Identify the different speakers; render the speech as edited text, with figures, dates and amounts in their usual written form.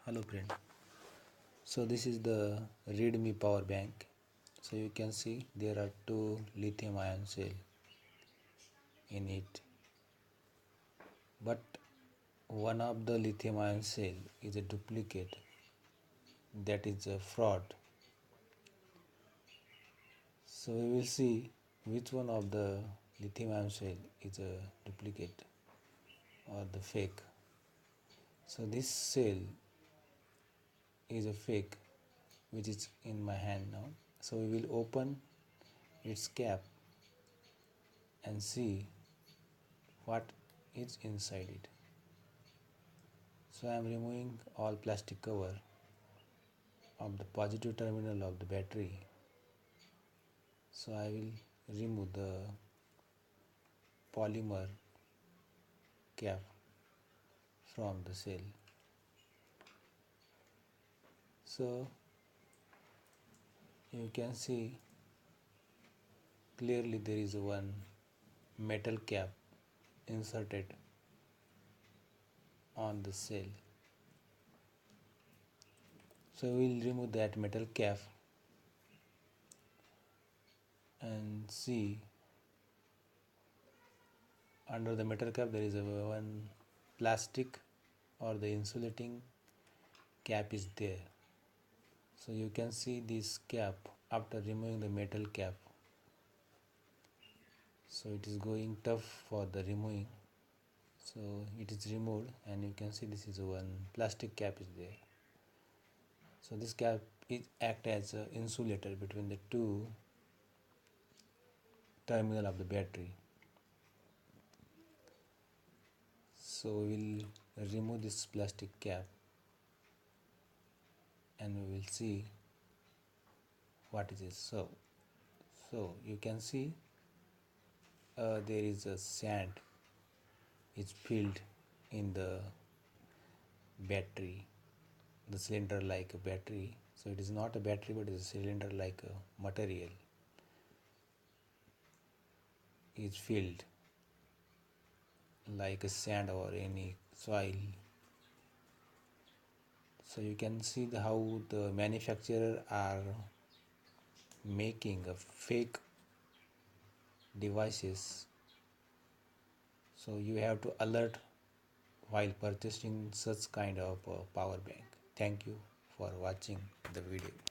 Speaker 1: Hello friend. So this is the Redmi power bank. So you can see there are two lithium ion cell in it, but one of the lithium ion cell is a duplicate, that is a fraud. So we will see which one of the lithium ion cell is a duplicate or the fake. So this cell is a fake, which is in my hand now. So we will open its cap and see what is inside it. So I am removing all plastic cover of the positive terminal of the battery. So I will remove the polymer cap from the cell. So you can see clearly there is one metal cap inserted on the cell. So we will remove that metal cap and see under the metal cap there is a one plastic or the insulating cap is there. So you can see this cap after removing the metal cap. So it is going tough for the removing. So it is removed and you can see this is one plastic cap is there. So this cap is act as an insulator between the two terminal of the battery. So we will remove this plastic cap and we will see what it is. So you can see there is a sand is filled in the battery, the cylinder like a battery. So it is not a battery but it is a cylinder like a material is filled like a sand or any soil. So you can see how the manufacturer are making a fake devices. So you have to alert while purchasing such kind of power bank. Thank you for watching the video.